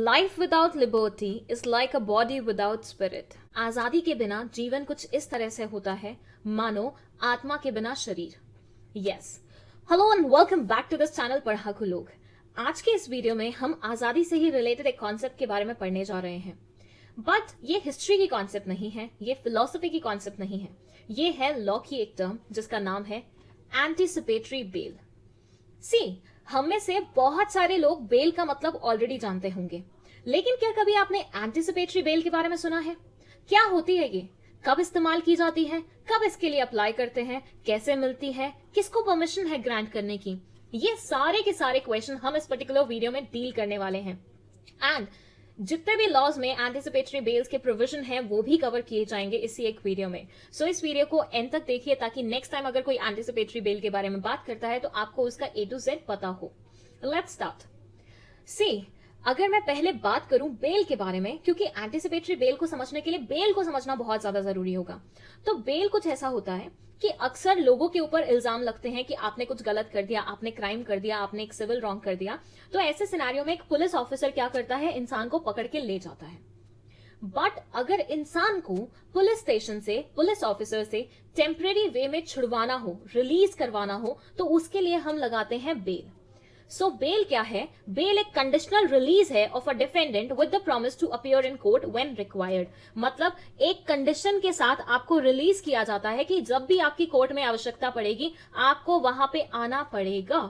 Life without liberty is like a body without spirit. आजादी के बिना जीवन कुछ इस तरह से होता है मानो आत्मा के बिना शरीर। Yes, hello and welcome back to this channel पढ़ाकू लोग। आज के इस वीडियो में हम आजादी से ही रिलेटेड एक कॉन्सेप्ट के बारे में पढ़ने जा रहे हैं। बट ये हिस्ट्री की कॉन्सेप्ट नहीं है, ये फिलोसफी की कॉन्सेप्ट नहीं है, ये है लॉ की एक टर्म जिसका नाम है एंटीसिपेटरी बेल। सी, हम में से बहुत सारे लोग बेल का मतलब ऑलरेडी जानते होंगे, लेकिन क्या कभी आपने एंटीसिपेटरी बेल के बारे में सुना है? क्या होती है ये, कब इस्तेमाल की जाती है, कब इसके लिए अप्लाई करते हैं, कैसे मिलती है, किसको परमिशन है ग्रांट करने की? ये सारे के सारे क्वेश्चन हम इस पर्टिकुलर वीडियो में डील करने वाले हैं। एंड जितने भी लॉज में एंटीसिपेटरी बेल्स के प्रोविजन है वो भी कवर किए जाएंगे इसी एक वीडियो में। सो इस वीडियो को एंड तक देखिए ताकि नेक्स्ट टाइम अगर कोई एंटीसिपेटरी बेल के बारे में बात करता है तो आपको उसका A to Z पता हो। Let's start. सी, अगर मैं पहले बात करूं बेल के बारे में, क्योंकि एंटीसिपेटरी बेल को समझने के लिए बेल को समझना बहुत ज्यादा जरूरी होगा। तो बेल कुछ ऐसा होता है कि अक्सर लोगों के ऊपर इल्जाम लगते हैं कि आपने कुछ गलत कर दिया, आपने क्राइम कर दिया, आपने एक सिविल रॉन्ग कर दिया। तो ऐसे सिनेरियो में एक पुलिस ऑफिसर क्या करता है, इंसान को पकड़ के ले जाता है। बट अगर इंसान को पुलिस स्टेशन से, पुलिस ऑफिसर से टेम्परेरी वे में छुड़वाना हो, रिलीज करवाना हो, तो उसके लिए हम लगाते हैं बेल। सो बेल क्या है? बेल एक कंडीशनल रिलीज है of a defendant with the promise to appear in court when required. मतलब एक कंडीशन के साथ आपको रिलीज किया जाता है कि जब भी आपकी कोर्ट में आवश्यकता पड़ेगी आपको वहां पे आना पड़ेगा।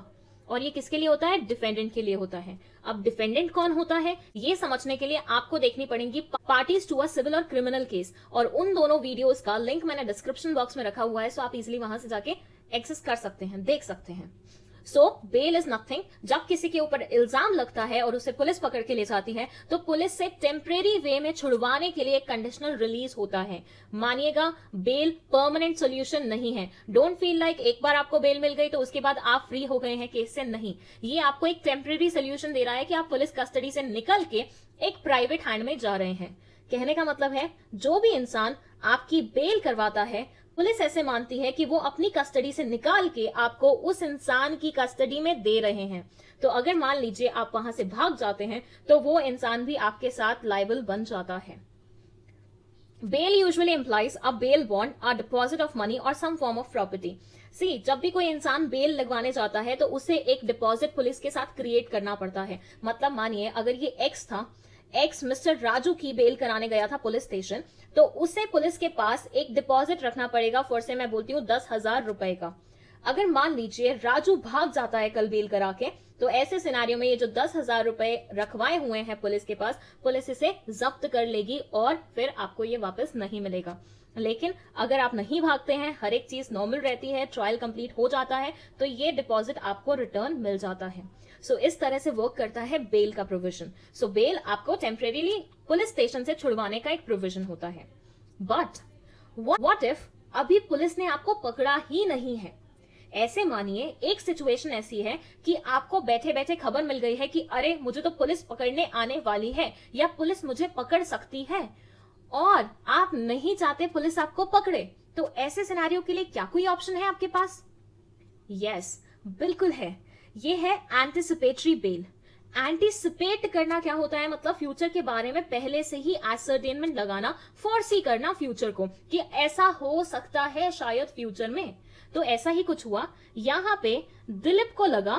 और ये किसके लिए होता है? डिफेंडेंट के लिए होता है। अब डिफेंडेंट कौन होता है ये समझने के लिए आपको देखनी पड़ेगी पार्टीज टू अ सिविल और क्रिमिनल केस, और उन दोनों वीडियोस का लिंक मैंने डिस्क्रिप्शन बॉक्स में रखा हुआ है, सो आप इजिली वहां से जाके एक्सेस कर सकते हैं, देख सकते हैं। सो बेल इज नथिंग। जब किसी के ऊपर इल्जाम लगता है और उसे पुलिस पकड़ के ले जाती है तो पुलिस से टेम्परेरी वे में छुड़वाने के लिए एक कंडीशनल रिलीज होता है। मानिएगा, बेल परमानेंट सोल्यूशन नहीं है। डोंट फील लाइक एक बार आपको बेल मिल गई तो उसके बाद आप फ्री हो गए हैं केस से। नहीं, ये आपको एक टेम्परेरी सोल्यूशन दे रहा है कि आप पुलिस कस्टडी से निकल के एक प्राइवेट हैंड में जा रहे हैं। कहने का मतलब है जो भी इंसान आपकी बेल करवाता है, पुलिस ऐसे मानती है कि वो अपनी कस्टडी से निकाल के आपको उस इंसान की कस्टडी में दे रहे हैं। तो अगर मान लीजिए आप वहां से भाग जाते हैं तो वो इंसान भी आपके साथ लायबल बन जाता है। Bail usually implies a bail bond, a deposit of money और some form of property. See, जब भी कोई इंसान बेल लगवाने जाता है तो उसे एक डिपॉजिट पुलिस के साथ क्रिएट करना पड़ता है। मतलब मानिए अगर ये एक्स था, एक्स मिस्टर राजू की बेल कराने गया था पुलिस स्टेशन, तो उसे पुलिस के पास एक डिपॉजिट रखना पड़ेगा, फॉर से मैं बोलती हूँ 10,000 रुपए का। अगर मान लीजिए राजू भाग जाता है कल बेल करा के, तो ऐसे सिनेरियो में ये जो 10,000 रुपए रखवाए हुए हैं पुलिस के पास, पुलिस इसे जब्त कर लेगी और फिर आपको ये वापस नहीं मिलेगा। लेकिन अगर आप नहीं भागते हैं, हर एक चीज नॉर्मल रहती है, ट्रायल कंप्लीट हो जाता है, तो ये डिपॉजिट आपको रिटर्न मिल जाता है। सो इस तरह से वर्क करता है बेल का प्रोविजन। सो बेल आपको टेम्परेरीली पुलिस स्टेशन से छुड़वाने का एक प्रोविजन होता है। बट व्हाट इफ अभी पुलिस ने आपको पकड़ा ही नहीं है? ऐसे मानिए एक सिचुएशन ऐसी है कि आपको बैठे बैठे खबर मिल गई है कि अरे मुझे तो पुलिस पकड़ने आने वाली है या पुलिस मुझे पकड़ सकती है, और आप नहीं चाहते पुलिस आपको पकड़े। तो ऐसे सिनेरियो के लिए क्या कोई ऑप्शन है आपके पास? यस, बिल्कुल है। ये है एंटीसिपेटरी बेल। एंटीसिपेट करना क्या होता है? मतलब फ्यूचर के बारे में पहले से ही एसर्टेनमेंट लगाना, फोरसी करना फ्यूचर को कि ऐसा हो सकता है शायद फ्यूचर में। तो ऐसा ही कुछ हुआ। यहाँ पे दिलीप को लगा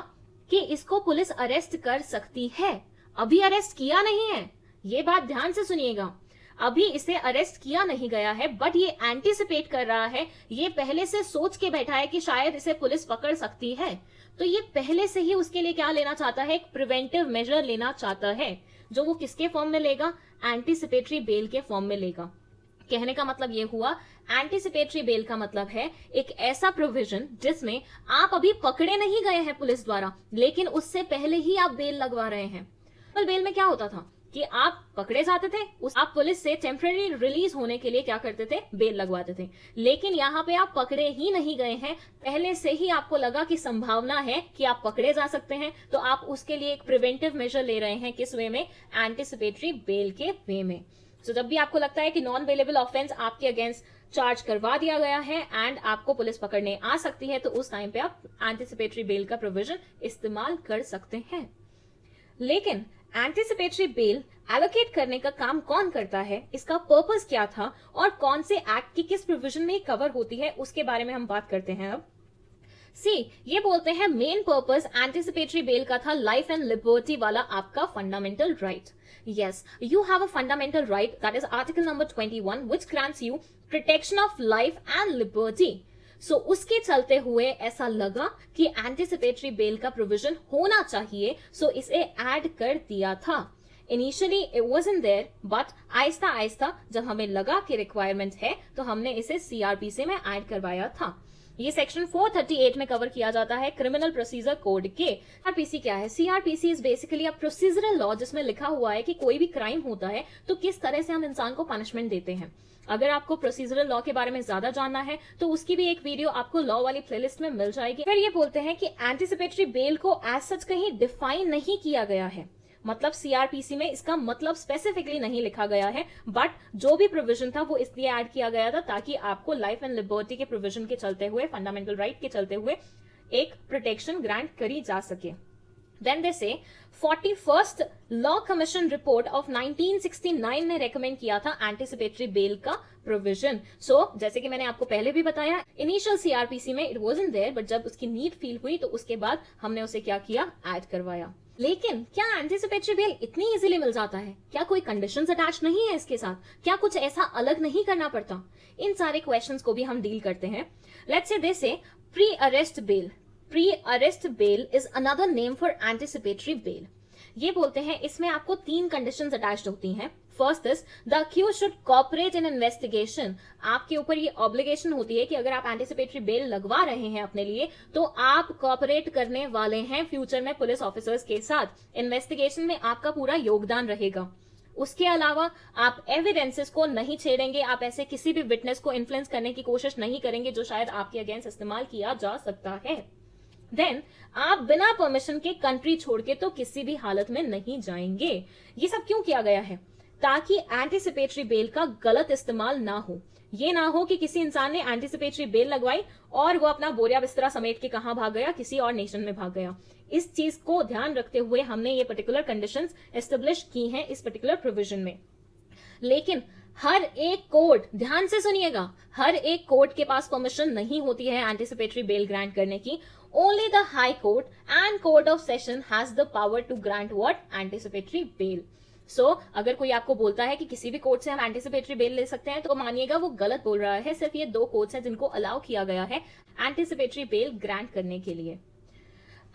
कि इसको पुलिस अरेस्ट कर सकती है। अभी अरेस्ट किया नहीं है, ये बात ध्यान से सुनिएगा। अभी इसे अरेस्ट किया नहीं गया है, बट ये एंटीसिपेट कर रहा है, ये पहले से सोच के बैठा है कि शायद इसे पुलिस पकड़ सकती है। तो ये पहले से ही उसके लिए क्या लेना चाहता है? एक प्रिवेंटिव मेजर लेना चाहता है, जो वो किसके फॉर्म में लेगा? एंटीसिपेटरी बेल के फॉर्म में लेगा। कहने का मतलब ये हुआ, एंटीसिपेटरी बेल का मतलब है एक ऐसा प्रोविजन जिसमें आप अभी पकड़े नहीं गए हैं पुलिस द्वारा, लेकिन उससे पहले ही आप बेल लगवा रहे हैं। बेल में क्या होता था कि आप पकड़े जाते थे, आप पुलिस से टेम्परेरी रिलीज होने के लिए क्या करते थे? बेल लगवाते थे। लेकिन यहाँ पे आप पकड़े ही नहीं गए हैं, पहले से ही आपको लगा कि संभावना है कि आप पकड़े जा सकते हैं, तो आप उसके लिए एक प्रिवेंटिव मेजर ले रहे हैं। किस वे में? एंटीसिपेटरी बेल के वे में। तो जब भी आपको लगता है कि नॉन बेलेबल ऑफेंस आपके अगेंस्ट चार्ज करवा दिया गया है एंड आपको पुलिस पकड़ने आ सकती है, तो उस टाइम पे आप एंटीसिपेटरी बेल का प्रोविजन इस्तेमाल कर सकते हैं। लेकिन एंटिसिपेटरी बेल एलोकेट करने का काम कौन करता है, इसका पर्पस क्या था और कौन से एक्ट की किस प्रोविजन में कवर होती है, उसके बारे में हम बात करते हैं अब। सी, ये बोलते हैं मेन पर्पस एंटिसिपेटरी बेल का था लाइफ एंड लिबर्टी वाला आपका fundamental right. Yes, you have a fundamental right, that is article number 21 which grants you protection of life and liberty. So उसके चलते हुए ऐसा लगा कि एंटिसिपेटरी बेल का प्रोविजन होना चाहिए, सो इसे ऐड कर दिया था। Initially it wasn't there, but आहिस्ता आहिस्ता जब हमें लगा कि रिक्वायरमेंट है तो हमने इसे सीआरपीसी में ऐड करवाया था। ये सेक्शन 438 में कवर किया जाता है क्रिमिनल प्रोसीजर कोड के। सीआरपीसी क्या है? CrPC is basically a procedural law जिसमें लिखा हुआ है कि कोई भी क्राइम होता है तो किस तरह से हम इंसान को पनिशमेंट देते हैं। अगर आपको प्रोसीजरल लॉ के बारे में ज्यादा जानना है तो उसकी भी एक वीडियो आपको लॉ वाली प्लेलिस्ट में मिल जाएगी। फिर ये बोलते हैं कि एंटिसिपेटरी बेल को एज सच कहीं डिफाइन नहीं किया गया है, मतलब सीआरपीसी में इसका मतलब स्पेसिफिकली नहीं लिखा गया है, बट जो भी प्रोविजन था वो इसलिए ऐड किया गया था ताकि आपको लाइफ एंड लिबर्टी के प्रोविजन के चलते हुए, फंडामेंटल राइट के चलते हुए एक प्रोटेक्शन ग्रांट करी जा सके। Then they say 41st law commission report of 1969 ने रेकमेंड किया था एंटिसिपेटरी बेल का प्रोविजन। सो जैसे कि मैंने आपको पहले भी बताया, इनिशियल सीआरपीसी में इट वाज़न्ट देयर, बट जब उसकी नीड फील हुई तो उसके बाद हमने उसे क्या किया, ऐड करवाया। लेकिन क्या एंटिसिपेटरी बेल इतनी इजीली मिल जाता है? क्या कोई कंडीशंस अटैच नहीं है इसके साथ? क्या कुछ ऐसा अलग नहीं करना पड़ता? इन सारे क्वेश्चंस को भी हम डील करते हैं। Let's say they say pre arrest bail. Pre arrest bail is another name for anticipatory bail. ये बोलते हैं इसमें आपको 3 कंडीशंस अटैच्ड होती हैं। First is the accused should cooperate in investigation. आपके ऊपर ये ऑब्लिगेशन होती है कि अगर आप एंटिसिपेटरी बेल लगवा रहे हैं अपने लिए तो आप कोऑपरेट करने वाले हैं फ्यूचर में पुलिस ऑफिसर्स के साथ। इन्वेस्टिगेशन में आपका पूरा योगदान रहेगा। उसके अलावा आप एविडेंसेस को नहीं छेड़ेंगे, आप ऐसे किसी भी विटनेस को इन्फ्लुएंस करने की कोशिश नहीं करेंगे जो शायद आपके अगेंस्ट इस्तेमाल किया जा सकता है। देन आप बिना परमिशन के कंट्री छोड़ के तो किसी भी हालत में नहीं जाएंगे। ये सब क्यों किया गया है? ताकि एंटिसिपेटरी बेल का गलत इस्तेमाल ना हो। ये ना हो कि किसी इंसान ने एंटिसिपेटरी बेल लगवाई और वो अपना बोरिया बिस्तरा समेट के कहां भाग गया, किसी और नेशन में भाग गया। इस चीज को ध्यान रखते हुए हमने ये पर्टिकुलर कंडीशंस एस्टेब्लिश की हैं इस पर्टिकुलर प्रोविजन में। लेकिन हर एक कोर्ट, ध्यान से सुनिएगा, हर एक कोर्ट के पास परमिशन नहीं होती है एंटिसिपेटरी बेल ग्रांट करने की। Only the high court and court of session has the power to grant what, anticipatory bail. So अगर कोई आपको बोलता है कि किसी भी कोर्ट से हम एंटिसिपेटरी बेल ले सकते हैं तो मानिएगा वो गलत बोल रहा है। सिर्फ ये 2 कोर्ट्स हैं जिनको अलाउ किया गया है एंटिसिपेटरी बेल ग्रांट करने के लिए।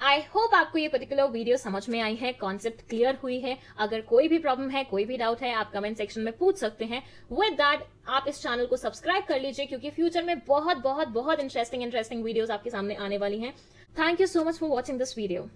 आई होप आपको ये पर्टिकुलर वीडियो समझ में आई है, कॉन्सेप्ट क्लियर हुई है। अगर कोई भी प्रॉब्लम है, कोई भी डाउट है, आप कमेंट सेक्शन में पूछ सकते हैं। विद दैट आप इस चैनल को सब्सक्राइब कर लीजिए क्योंकि फ्यूचर में बहुत इंटरेस्टिंग वीडियोस आपके सामने आने वाली हैं। Thank you so much for watching this video.